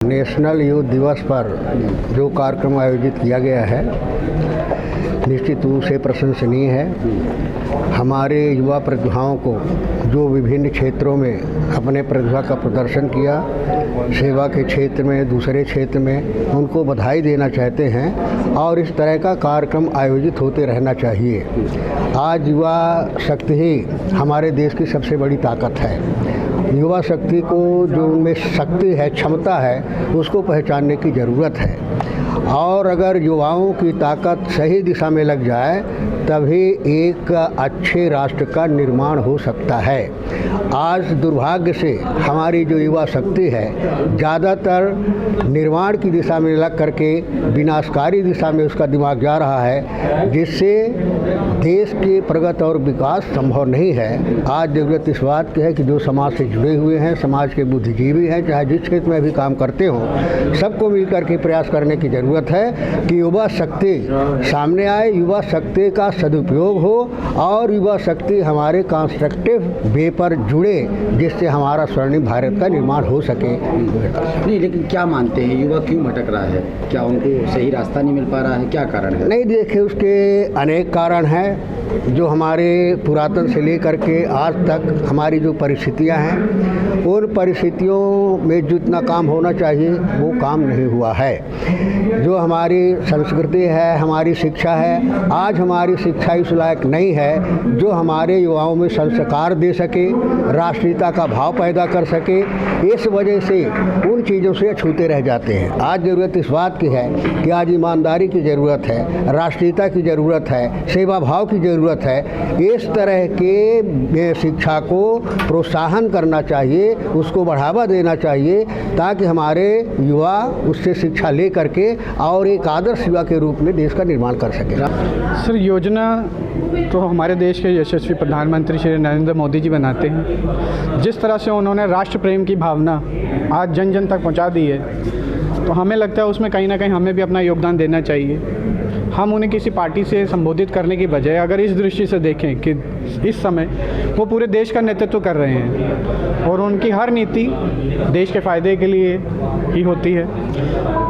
National youth दिवस पर जो कार्यक्रम आयोजित किया गया है निश्चित रूप से प्रशंसनीय है। हमारे युवा प्रतिभाओं को जो विभिन्न क्षेत्रों में अपने प्रतिभा का प्रदर्शन किया, सेवा के क्षेत्र में, दूसरे क्षेत्र में, उनको बधाई देना चाहते हैं और इस तरह का कार्यक्रम आयोजित होते रहना चाहिए। आज युवा शक्ति ही हमारे देश की सबसे बड़ी ताकत है। युवा शक्ति को जो उनमें शक्ति है, क्षमता है, उसको पहचानने की ज़रूरत है और अगर युवाओं की ताकत सही दिशा में लग जाए तभी एक अच्छे राष्ट्र का निर्माण हो सकता है। आज दुर्भाग्य से हमारी जो युवा शक्ति है ज़्यादातर निर्माण की दिशा में लग करके विनाशकारी दिशा में उसका दिमाग जा रहा है, जिससे देश के प्रगति और विकास संभव नहीं है। आज ज़रूरत इस बात की है कि जो समाज से जुड़े हुए हैं, समाज के बुद्धिजीवी हैं, चाहे जिस क्षेत्र में भी काम करते हों, सबको मिल करके प्रयास करने की ज़रूरत है कि युवा शक्ति सामने आए, युवा शक्ति का सदुपयोग हो और युवा शक्ति हमारे कंस्ट्रक्टिव वे पर जुड़े, जिससे हमारा स्वर्णिम भारत का निर्माण हो सके। नहीं, लेकिन क्या मानते हैं युवा क्यों भटक रहा है? क्या उनको सही रास्ता नहीं मिल पा रहा है? क्या कारण है? नहीं, देखिए उसके अनेक कारण हैं जो हमारे पुरातन से लेकर के आज तक हमारी जो परिस्थितियां हैं, उन परिस्थितियों में जितना काम होना चाहिए वो काम नहीं हुआ है। जो हमारी संस्कृति है, हमारी शिक्षा है, आज हमारी शिक्षा इस लायक नहीं है जो हमारे युवाओं में संस्कार दे सके, राष्ट्रीयता का भाव पैदा कर सके। इस वजह से उन चीज़ों से छूते रह जाते हैं। आज ज़रूरत इस बात की है कि आज ईमानदारी की ज़रूरत है, राष्ट्रीयता की ज़रूरत है, सेवा भाव की ज़रूरत है। इस तरह के शिक्षा को प्रोत्साहन करना चाहिए, उसको बढ़ावा देना चाहिए ताकि हमारे युवा उससे शिक्षा ले करके और एक आदर्श युवा के रूप में देश का निर्माण कर सके। सर, योजना तो हमारे देश के यशस्वी प्रधानमंत्री श्री नरेंद्र मोदी जी बनाते हैं। जिस तरह से उन्होंने राष्ट्र प्रेम की भावना आज जन जन तक पहुंचा दी है, तो हमें लगता है उसमें कहीं ना कहीं हमें भी अपना योगदान देना चाहिए। हम उन्हें किसी पार्टी से संबोधित करने की बजाय अगर इस दृष्टि से देखें कि इस समय वो पूरे देश का नेतृत्व कर रहे हैं और उनकी हर नीति देश के फ़ायदे के लिए ही होती है,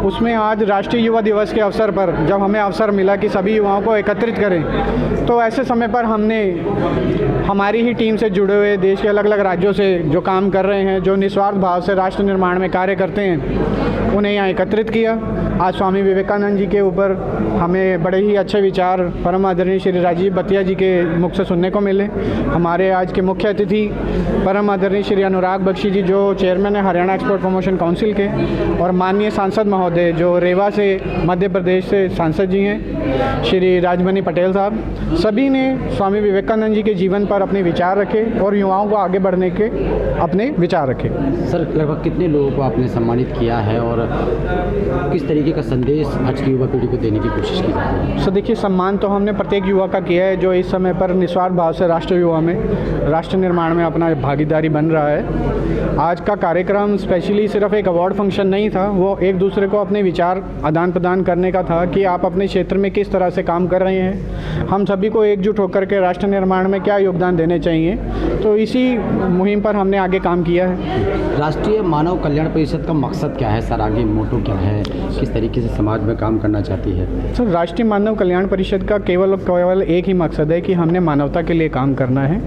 उसमें आज राष्ट्रीय युवा दिवस के अवसर पर जब हमें अवसर मिला कि सभी युवाओं को एकत्रित करें, तो ऐसे समय पर हमने हमारी ही टीम से जुड़े हुए देश के अलग अलग राज्यों से जो काम कर रहे हैं, जो निस्वार्थ भाव से राष्ट्र निर्माण में कार्य करते हैं, उन्हें यहाँ एकत्रित किया। आज स्वामी विवेकानंद जी के ऊपर हमें बड़े ही अच्छे विचार परम आदरणीय श्री राजीव बतिया जी के मुख से सुनने को मिले। हमारे आज के मुख्य अतिथि परम आदरणीय श्री अनुराग बख्शी जी, जो चेयरमैन है हरियाणा एक्सपोर्ट प्रमोशन काउंसिल के, और माननीय सांसद महोदय जो रेवा से मध्य प्रदेश से सांसद जी हैं, श्री राजमणि पटेल साहब, सभी ने स्वामी विवेकानंद जी के जीवन पर अपने विचार रखे और युवाओं को आगे बढ़ने के अपने विचार रखे। सर, लगभग कितने लोगों को आपने सम्मानित किया है और किस तरीके का संदेश आज की युवा पीढ़ी को देने की कोशिश की जाती है? सो देखिए, सम्मान तो हमने प्रत्येक युवा का किया है जो इस समय पर निस्वार्थ भाव से राष्ट्र युवा में, राष्ट्र निर्माण में अपना भागीदारी बन रहा है। आज का कार्यक्रम स्पेशली सिर्फ एक अवार्ड फंक्शन नहीं था, वो एक दूसरे को अपने विचार आदान प्रदान करने का था कि आप अपने क्षेत्र में किस तरह से काम कर रहे हैं, हम सभी को एकजुट होकर के राष्ट्र निर्माण में क्या योगदान देने चाहिए। तो इसी मुहिम पर हमने आगे काम किया है। राष्ट्रीय मानव कल्याण परिषद का मकसद क्या है सर? आगे मोटो क्या है? किस तरीके से समाज में काम करना चाहती है? सर, राष्ट्रीय मानव कल्याण परिषद का केवल एक ही मकसद है कि हमने मानवता के लिए काम करना है,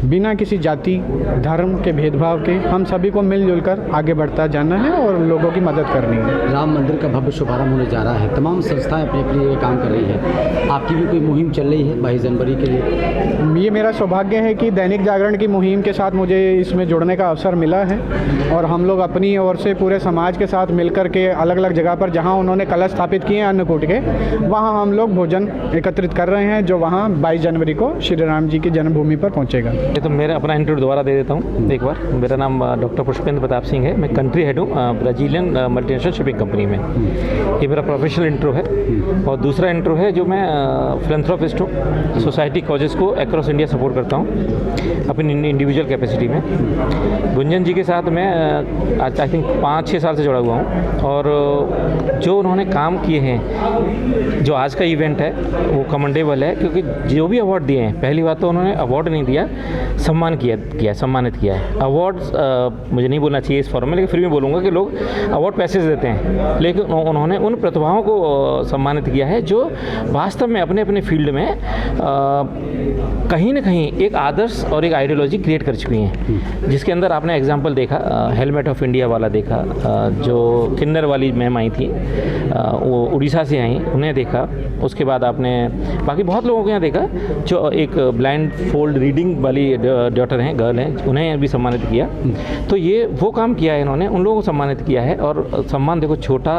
बिना किसी जाति धर्म के भेदभाव के हम सभी को मिलजुल कर आगे बढ़ता जाना है और लोगों की मदद करनी है। राम मंदिर का भव्य शुभारंभ होने जा रहा है, तमाम संस्थाएं अपने अपने लिए काम कर रही है, आपकी भी कोई मुहिम चल रही है 22 जनवरी के लिए? ये मेरा सौभाग्य है कि दैनिक जागरण की मुहिम के साथ मुझे इसमें जुड़ने का अवसर मिला है और हम लोग अपनी ओर से पूरे समाज के साथ मिलकर के अलग अलग जगह पर जहाँ उन्होंने कलश स्थापित किए हैं अन्नकूट के, वहाँ हम लोग भोजन एकत्रित कर रहे हैं जो वहाँ 22 जनवरी को श्री राम जी की जन्मभूमि पर पहुँचेगा। तो मेरा अपना इंटरव्यू दोबारा दे देता हूँ एक बार। मेरा नाम डॉक्टर पुष्पेंद्र प्रताप सिंह है, मैं कंट्री हेड हूँ ब्राज़ीलियन मल्टीनेशनल शिपिंग कंपनी में। ये मेरा प्रोफेशनल इंट्रो है। और दूसरा इंट्रो है जो मैं फिलैंथ्रोपिस्ट हूँ, सोसाइटी कॉजेस को अक्रॉस इंडिया सपोर्ट करता हूँ अपनी इंडिविजुअल कैपेसिटी में। गुंजन जी के साथ मैं आज आई थिंक 5-6 साल से जुड़ा हुआ हूँ और जो उन्होंने काम किए हैं, जो आज का इवेंट है वो कमेंडेबल है, क्योंकि जो भी अवार्ड दिए हैं, पहली बात तो उन्होंने अवार्ड नहीं दिया, सम्मानित किया है। अवार्ड्स मुझे नहीं बोलना चाहिए इस फॉर्म में, लेकिन फिर भी बोलूँगा कि लोग अवार्ड पैसे से देते हैं, लेकिन उन्होंने उन प्रतिभाओं को सम्मानित किया है जो वास्तव में अपने अपने फील्ड में कहीं ना कहीं एक आदर्श और एक आइडियोलॉजी क्रिएट कर चुकी हैं, जिसके अंदर आपने एग्जांपल देखा, हेलमेट ऑफ इंडिया वाला देखा, जो किन्नर वाली मैम आई थी, वो उड़ीसा से आई, उन्हें देखा। उसके बाद आपने बाकी बहुत लोगों को यहाँ देखा जो एक ब्लाइंड फोल्ड रीडिंग वाली डॉटर हैं, गर्ल हैं, उन्हें भी सम्मानित किया। तो ये वो काम किया है इन्होंने, उन लोगों को सम्मानित किया है। और सम्मान देखो, छोटा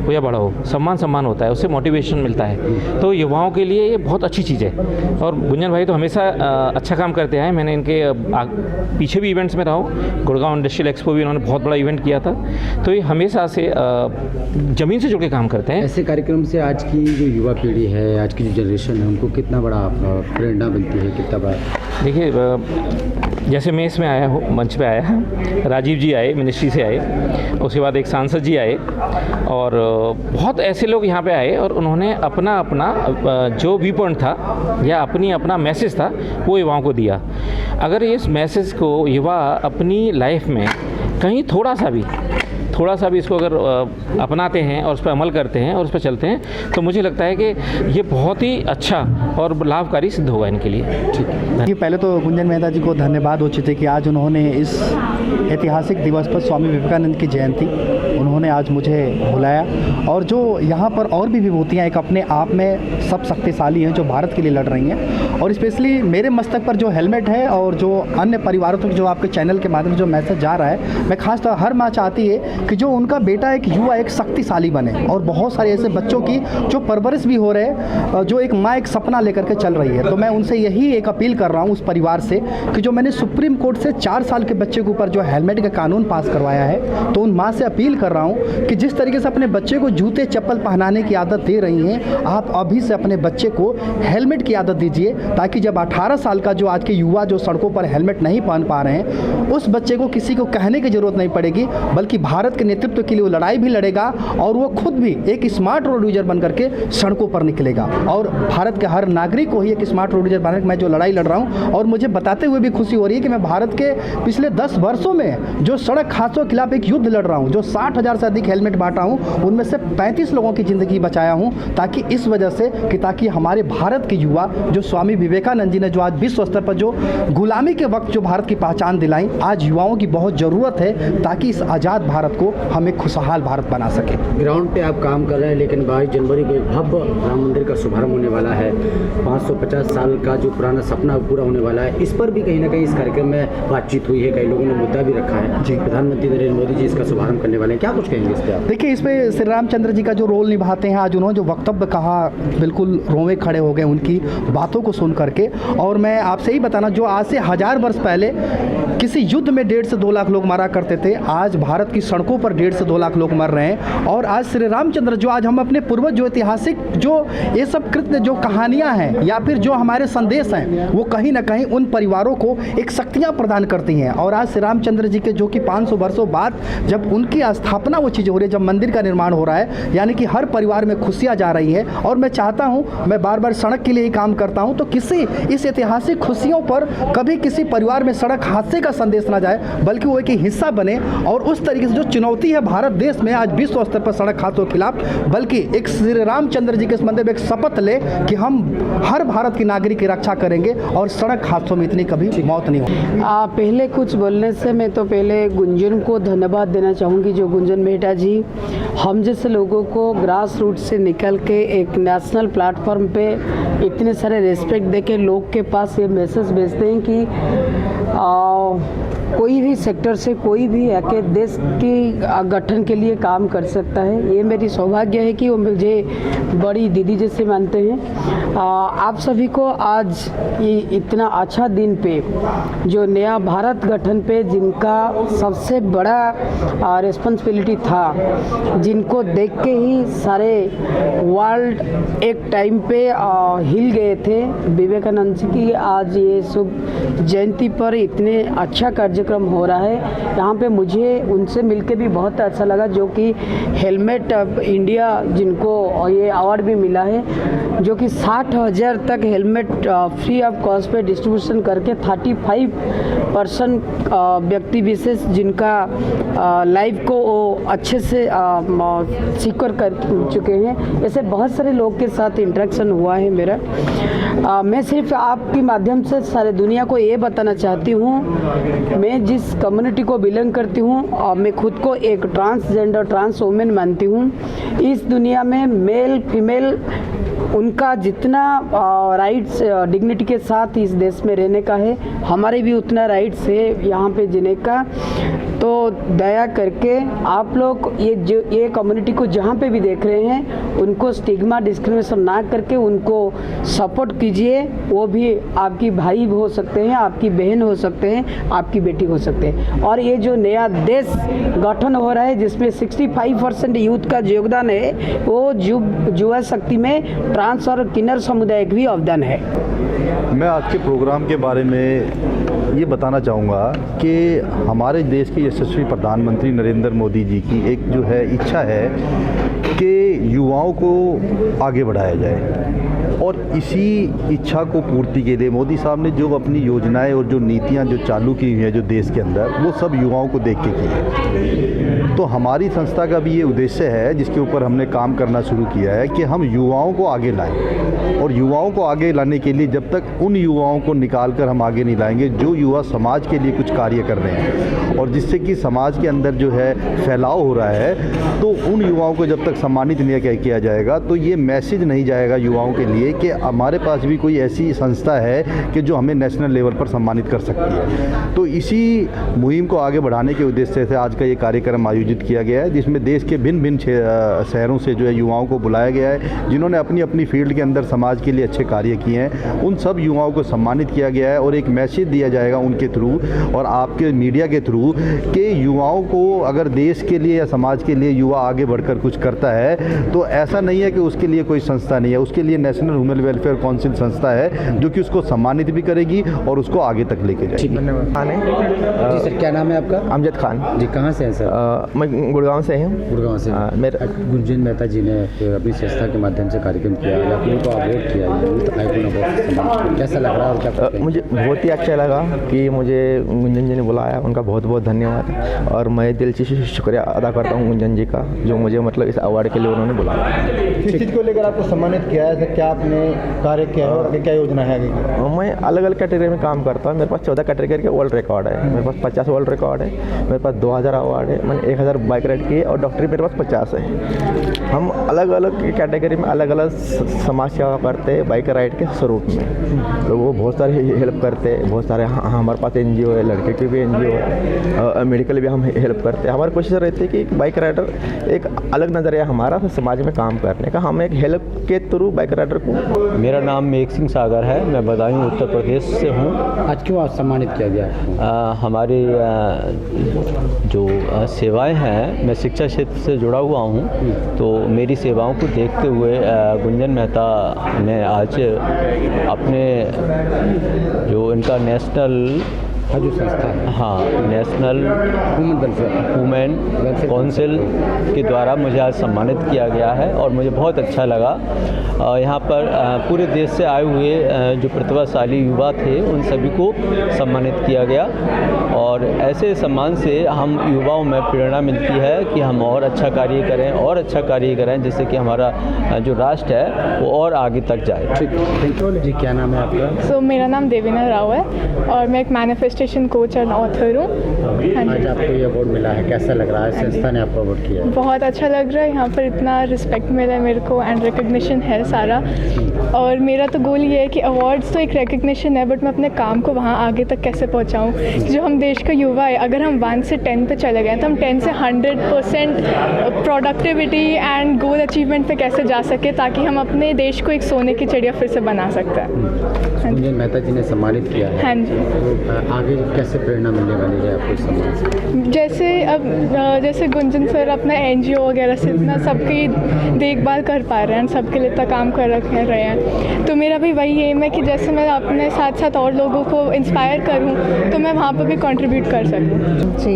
हो या बड़ा हो, सम्मान होता है, उससे मोटिवेशन मिलता है। तो युवाओं के लिए ये बहुत अच्छी चीज़ है। और गुंजन भाई तो हमेशा अच्छा काम करते हैं। मैंने इनके पीछे भी इवेंट्स में रहा हूँ, गुड़गांव इंडस्ट्रियल एक्सपो भी इन्होंने बहुत बड़ा इवेंट किया था। तो ये हमेशा से ज़मीन से जुड़ के काम करते हैं। ऐसे कार्यक्रम से आज की जो युवा पीढ़ी है, आज की जो जनरेशन है, उनको कितना बड़ा प्रेरणा मिलती है, कितना बड़ा? देखिए, जैसे मैं इसमें आया हूँ, मंच पे आया, राजीव जी आए, मिनिस्ट्री से आए, उसके बाद एक सांसद जी आए, और बहुत ऐसे लोग यहाँ पे आए, और उन्होंने अपना जो व्यू पॉइंट था या अपना मैसेज था वो युवाओं को दिया। अगर इस मैसेज को युवा अपनी लाइफ में कहीं थोड़ा सा भी इसको अगर अपनाते हैं और उस पर अमल करते हैं और उस पर चलते हैं, तो मुझे लगता है कि ये बहुत ही अच्छा और लाभकारी सिद्ध होगा इनके लिए। ठीक है, ये पहले तो गुंजन मेहता जी को धन्यवाद हो चुके कि आज उन्होंने इस ऐतिहासिक दिवस पर स्वामी विवेकानंद की जयंती उन्होंने आज मुझे बुलाया। और जो यहाँ पर और भी विभूतियाँ एक अपने आप में सब शक्तिशाली हैं जो भारत के लिए लड़ रही हैं, और स्पेशली मेरे मस्तक पर जो हेलमेट है और जो अन्य परिवारों तक जो आपके चैनल के माध्यम से जो मैसेज जा रहा है, मैं खासतौर हर माँ चाहती है कि जो उनका बेटा एक युवा एक शक्तिशाली बने, और बहुत सारे ऐसे बच्चों की जो परवरिश भी हो रहे, जो एक माँ एक सपना लेकर के चल रही है। तो मैं उनसे यही एक अपील कर रहा हूँ उस परिवार से कि जो मैंने सुप्रीम कोर्ट से 4 साल के बच्चे के ऊपर जो हेलमेट का कानून पास करवाया है, तो उन माँ से अपील कर रहा हूँ कि जिस तरीके से अपने बच्चे को जूते चप्पल पहनाने की आदत दे रही हैं, आप अभी से अपने बच्चे को हेलमेट की आदत दीजिए, ताकि जब 18 साल का जो आज के युवा जो सड़कों पर हेलमेट नहीं पहन पा रहे हैं, उस बच्चे को किसी को कहने की जरूरत नहीं पड़ेगी, बल्कि भारत के नेतृत्व के लिए वो लड़ाई भी लड़ेगा, और वो खुद भी एक स्मार्ट रोड यूजर बन करके सड़कों पर निकलेगा। और भारत के हर नागरिक को ही एक स्मार्ट रोड यूजर बनकर मैं जो लड़ाई लड़ रहा हूँ, और मुझे बताते हुए भी खुशी हो रही है कि मैं भारत के पिछले 10 वर्षों में जो सड़क हादसों के खिलाफ एक युद्ध लड़ रहा हूँ, जो 60,000 से अधिक हेलमेट बांटा हूँ, उनमें से 35 लोगों की ज़िंदगी बचाया हूँ, ताकि इस वजह से कि ताकि हमारे भारत के युवा जो स्वामी विवेकानंद जी ने जो आज विश्व स्तर पर जो गुलामी के वक्त जो भारत की पहचान दिलाई, आज युवाओं की बहुत ज़रूरत है, ताकि इस आज़ाद भारत को हम एक खुशहाल भारत बना सके। ग्राउंड पे आप काम कर रहे हैं, लेकिन 22 जनवरी को एक भव्य राम मंदिर का शुभारंभ होने वाला है। 550 साल का जो पुराना सपना पूरा होने वाला है। इस पर भी कहीं ना कहीं इस कार्यक्रम में बातचीत हुई है, कई लोगों ने मुद्दा भी रखा है। जी, प्रधानमंत्री नरेंद्र मोदी जी इसका शुभारंभ करने वाले हैं, क्या कुछ कहेंगे इस पर आप? देखिए, इस पर श्री रामचंद्र जी का जो रोल निभाते हैं, आज उन्होंने जो वक्तव्य कहा, बिल्कुल रोंवे खड़े हो गए उनकी बातों को सुन करके। और मैं आपसे ही बताना, जो आज से 1000 वर्ष पहले किसी युद्ध में 1.5 से 2 लाख लोग मारा करते थे, आज भारत की सड़कों पर 1.5 से 2 लाख लोग मर रहे हैं। और आज श्री रामचंद्र जो आज हम अपने पूर्वज जो ऐतिहासिक जो ये सब कृत्य जो कहानियां हैं या फिर जो हमारे संदेश हैं, वो कहीं ना कहीं उन परिवारों को एक शक्तियां प्रदान करती हैं। और आज श्री रामचंद्र जी के जो कि 500 वर्षों बाद जब उनकी स्थापना वो चीज़ें हो रही है, जब मंदिर का निर्माण हो रहा है, यानी कि हर परिवार में खुशियाँ जा रही है। और मैं चाहता हूँ, मैं बार बार सड़क के लिए ही काम करता हूँ, तो किसी इस ऐतिहासिक खुशियों पर कभी किसी परिवार में सड़क हादसे का संदेश ना जाए, बल्कि वो एक हिस्सा बने। और उस तरीके से जो चुनौती है भारत देश में आज विश्व स्तर पर सड़क हादसों के खिलाफ, बल्कि एक श्री रामचंद्र जी के इस मंदिर में एक शपथ ले कि हम हर भारत की नागरिक की रक्षा करेंगे और सड़क हादसों में इतनी कभी मौत नहीं होगी। पहले कुछ बोलने से मैं तो पहले गुंजन को धन्यवाद देना चाहूँगी, जो गुंजन मेहता जी हम जैसे लोगों को ग्रास रूट से निकल के एक नेशनल प्लेटफॉर्म पे इतने सारे रिस्पेक्ट दे के लोग के पास ये मैसेज भेजते हैं कि कोई भी सेक्टर से कोई भी आके देश की गठन के लिए काम कर सकता है। ये मेरी सौभाग्य है कि वो मुझे बड़ी दीदी जैसे मानते हैं। आप सभी को आज ये इतना अच्छा दिन पे जो नया भारत गठन पे जिनका सबसे बड़ा रिस्पॉन्सिबिलिटी था, जिनको देख के ही सारे वर्ल्ड एक टाइम पे हिल गए थे, विवेकानंद जी की आज ये शुभ जयंती पर इतने अच्छा कार्य कार्यक्रम हो रहा है। यहाँ पे मुझे उनसे मिलके भी बहुत अच्छा लगा, जो कि हेलमेट इंडिया जिनको ये अवार्ड भी मिला है, जो कि 60,000 तक हेलमेट फ्री ऑफ कॉस्ट पे डिस्ट्रीब्यूशन करके 35% व्यक्ति विशेष जिनका लाइफ को वो अच्छे से सिक्योर कर चुके हैं। ऐसे बहुत सारे लोग के साथ इंटरेक्शन हुआ है मेरा। मैं सिर्फ आपके माध्यम से सारे दुनिया को ये बताना चाहती हूँ, मैं जिस कम्युनिटी को बिलोंग करती हूँ, मैं खुद को एक ट्रांसजेंडर ट्रांस वुमेन मानती हूँ। इस दुनिया में मेल फीमेल उनका जितना राइट्स डिग्निटी के साथ इस देश में रहने का है, हमारे भी उतना राइट्स है यहाँ पे जीने का। तो दया करके आप लोग ये कम्युनिटी को जहाँ पे भी देख रहे हैं, उनको स्टिग्मा डिस्क्रिमिनेशन ना करके उनको सपोर्ट कीजिए। वो भी आपकी भाई हो सकते हैं, आपकी बहन हो सकते हैं, आपकी बेटी हो सकते हैं। और ये जो नया देश गठन हो रहा है जिसमें 65% यूथ का योगदान है, वो युवा शक्ति में ट्रांस और किन्नर समुदाय का भी योगदान है। मैं आज के प्रोग्राम के बारे में ये बताना चाहूँगा कि हमारे देश के यशस्वी प्रधानमंत्री नरेंद्र मोदी जी की एक जो है इच्छा है कि युवाओं को आगे बढ़ाया जाए, और इसी इच्छा को पूर्ति के लिए मोदी साहब ने जो अपनी योजनाएं और जो नीतियां जो चालू की हुई हैं जो देश के अंदर, वो सब युवाओं को देख के की है। तो हमारी संस्था का भी ये उद्देश्य है, जिसके ऊपर हमने काम करना शुरू किया है, कि हम युवाओं को आगे लाएं। और युवाओं को आगे लाने के लिए जब तक उन युवाओं को निकाल कर हम आगे नहीं लाएंगे जो युवा समाज के लिए कुछ कार्य कर रहे हैं, और जिससे कि समाज के अंदर जो है फैलाव हो रहा है, तो उन युवाओं को जब तक सम्मानित नहीं किया जाएगा, तो ये मैसेज नहीं जाएगा युवाओं के लिए कि हमारे पास भी कोई ऐसी संस्था है कि जो हमें नेशनल लेवल पर सम्मानित कर सकती है। तो इसी मुहिम को आगे बढ़ाने के उद्देश्य से आज का ये कार्यक्रम आयोजित किया गया है, जिसमें देश के भिन्न भिन्न शहरों से जो है युवाओं को बुलाया गया है, जिन्होंने अपनी अपनी फील्ड के अंदर समाज के लिए अच्छे कार्य किए हैं। उन सब युवाओं को सम्मानित किया गया है और एक मैसेज दिया जाएगा उनके थ्रू और आपके मीडिया के थ्रू कि युवाओं को अगर देश के लिए या समाज के लिए युवा आगे बढ़कर कुछ करता है, तो ऐसा नहीं है कि उसके लिए कोई संस्था नहीं है, उसके लिए नेशनल वुमेन वेलफेयर काउंसिल संस्था है जो कि उसको सम्मानित भी करेगी और उसको आगे तक लेके जाएगी। जी सर, क्या नाम है आपका? अमजद खान। जी, कहाँ से हैं सर? मैं गुड़गांव से हूँ। गुड़गांव से। मेरा गुंजन मेहता जी ने अपनी संस्था के माध्यम से कार्यक्रम किया, अपने को अवॉर्ड किया, कैसा लग रहा है और क्या? मुझे बहुत ही अच्छा लगा कि मुझे गुंजन जी ने बुलाया, उनका बहुत बहुत धन्यवाद। और मैं दिल से शुक्रिया अदा करता हूँ गुंजन जी का, जो मुझे मतलब इस अवार्ड के लिए उन्होंने बुलाया। किस चीज़ को लेकर आपको सम्मानित किया है? क्या आपने कार्य किया है और क्या योजना है आगे? मैं अलग अलग कैटेगरी में काम करता हूँ। मेरे पास 14 कैटेगरी के वर्ल्ड रिकॉर्ड है, मेरे पास 50 वर्ल्ड रिकॉर्ड है, मेरे पास 2000 अवार्ड है, मैंने 1000 बाइक राइड की है, और डॉक्टरी मेरे पास 50 है। हम अलग अलग कैटेगरी में अलग अलग समाज सेवा करते हैं बाइक राइड के स्वरूप में। तो वो बहुत सारे हेल्प करते हैं, बहुत सारे हमारे पास NGO है, लड़के की भी NGO है, मेडिकल भी हम हेल्प करते हैं। हमारी कोशिश रहती है कि एक बाइक राइडर एक अलग नज़रिया हमारा समाज में काम करने का, हम एक हेल्प के थ्रू बाइक राइडर को। मेरा नाम मेघ सिंह सागर है, मैं बदायूं उत्तर प्रदेश से हूँ। आज क्यों सम्मानित किया गया? हमारी जो सेवाएं हैं, मैं शिक्षा क्षेत्र से जुड़ा हुआ हूँ, तो मेरी सेवाओं को देखते हुए गुंजन मेहता ने आज अपने जो इनका नेशनल जो संस्था है, हाँ, नेशनल वुमेन काउंसिल के द्वारा मुझे आज सम्मानित किया गया है और मुझे बहुत अच्छा लगा। यहाँ पर पूरे देश से आए हुए जो प्रतिभाशाली युवा थे उन सभी को सम्मानित किया गया, और ऐसे सम्मान से हम युवाओं में प्रेरणा मिलती है कि हम और अच्छा कार्य करें और अच्छा कार्य करें, जिससे कि हमारा जो राष्ट्र है वो और आगे तक जाए। ठीक है जी, क्या नाम है आपका? मेरा नाम देवीना राव है और मैं एक मैनिफेस्टेशन कोच और ऑथर हूँ। आज आपको ये अवार्ड मिला है, कैसा लग रहा है? संस्था ने आपको अवार्ड किया है। बहुत अच्छा लग रहा है, यहाँ पर इतना रिस्पेक्ट मिला है मेरे को एंड रिकग्निशन है सारा। और मेरा तो गोल ये है कि अवार्ड्स तो एक रिकग्निशन है, बट मैं अपने काम को वहाँ आगे तक कैसे पहुँचाऊँ। जो हम देश का युवा है, अगर हम 1 से 10 पे चले गए तो हम 10 से 100% प्रोडक्टिविटी एंड गोल अचीवमेंट पे कैसे जा सके, ताकि हम अपने देश को एक सोने की चिड़िया फिर से बना सकते हैं। गुंजन मेहता जी ने सम्मानित किया है। हाँ जी। तो आगे आगे कैसे प्रेरणा मिलने वाली है आपको इस सम्मान से? जैसे गुंजन सर अपना NGO वगैरह से इतना सबकी देखभाल कर पा रहे हैं, सबके लिए इतना काम कर रहे हैं, तो मेरा भी वही एम है कि जैसे मैं अपने साथ साथ और लोगों को इंस्पायर करूं तो मैं वहाँ पर भी कंट्रीब्यूट कर सकूं। जी,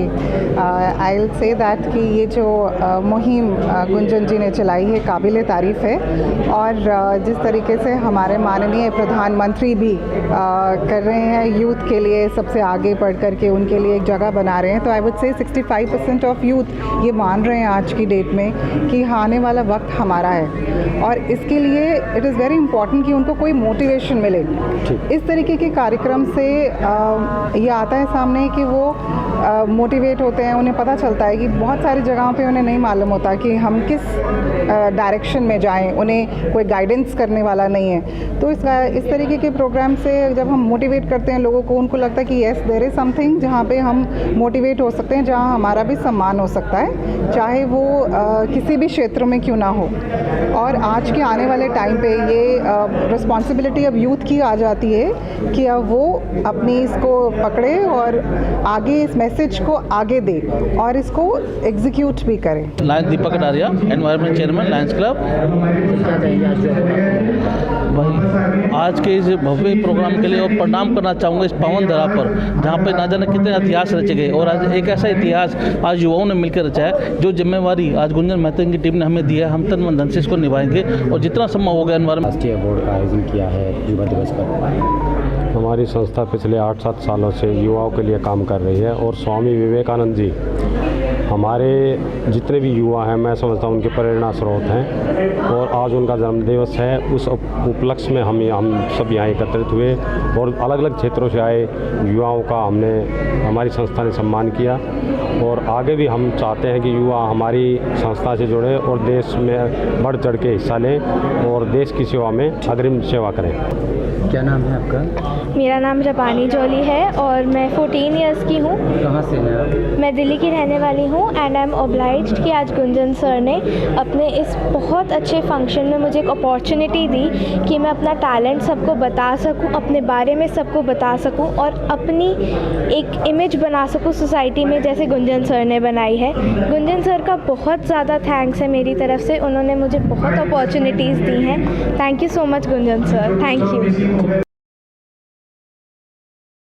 आई विल से दैट कि ये जो मुहिम गुंजन जी ने चलाई है काबिल तारीफ़ है, और जिस तरीके से हमारे माननीय प्रधानमंत्री भी कर रहे हैं यूथ के लिए, सबसे आगे बढ़ कर के उनके लिए एक जगह बना रहे हैं, तो I would say 65% of youth ये मान रहे हैं आज की डेट में कि आने वाला वक्त हमारा है, और इसके लिए इट इज़ वेरी इंपॉर्टेंट कि उनको कोई मोटिवेशन मिले। इस तरीके के कार्यक्रम से ये आता है सामने कि वो मोटिवेट होते हैं, उन्हें पता चलता है कि बहुत सारी जगहों पे उन्हें नहीं मालूम होता कि हम किस डायरेक्शन में जाएं, उन्हें कोई गाइडेंस करने वाला नहीं है। तो इस तरीके के प्रोग्राम से जब हम मोटिवेट करते हैं लोगों को, उनको लगता है कि येस देयर इज़ समथिंग जहाँ पे हम मोटिवेट हो सकते हैं, जहाँ हमारा भी सम्मान हो सकता है, चाहे वो किसी भी क्षेत्र में क्यों ना हो। और आज के आने वाले टाइम पे ये रिस्पॉन्सिबिलिटी अब यूथ की आ जाती है कि अब वो अपनी इसको पकड़े और आगे इस मैसेज को आगे दे और इसको एग्जीक्यूट भी करें। Lions Deepak Kataria, environment chairman Lions club. आज के इस भव्य प्रोग्राम के लिए और प्रणाम करना चाहूँगा इस पावन धरा पर, जहाँ पे ना जाने कितने इतिहास रचे गए, और आज एक ऐसा इतिहास आज युवाओं ने मिलकर रचा है, जो जिम्मेवारी आज गुंजन मेहता की टीम ने हमें दी है, हम तन मन धन से इसको निभाएंगे और जितना संभव होगा एनवायरनमेंट। राष्ट्रीय अवार्ड का आयोजन किया है युवा दिवस पर। हमारी संस्था पिछले 8-7 सालों से युवाओं के लिए काम कर रही है, और स्वामी विवेकानंद जी हमारे जितने भी युवा हैं, मैं समझता हूँ उनके प्रेरणा स्रोत हैं, और आज उनका जन्मदिवस है। उस उपलक्ष्य में हम सब यहाँ एकत्रित हुए और अलग अलग क्षेत्रों से आए युवाओं का हमारी संस्था ने सम्मान किया, और आगे भी हम चाहते हैं कि युवा हमारी संस्था से जुड़े और देश में बढ़ चढ़ के हिस्सा लें और देश की सेवा में अग्रिम सेवा करें। क्या नाम है आपका? मेरा नाम रबानी जौली है और मैं 14 इयर्स की हूँ। कहाँ से हैं आप? मैं दिल्ली की रहने वाली हूँ, एंड आई एम ऑब्लाइज्ड कि आज गुंजन सर ने अपने इस बहुत अच्छे फंक्शन में मुझे एक अपॉर्चुनिटी दी कि मैं अपना टैलेंट सबको बता सकूँ, अपने बारे में सबको बता सकूँ और अपनी एक इमेज बना सकूँ सोसाइटी में, जैसे गुंजन सर ने बनाई है। गुंजन सर का बहुत ज़्यादा थैंक्स है मेरी तरफ से, उन्होंने मुझे बहुत अपॉर्चुनिटीज़ दी हैं। Thank you so much Gunjan sir, thank you.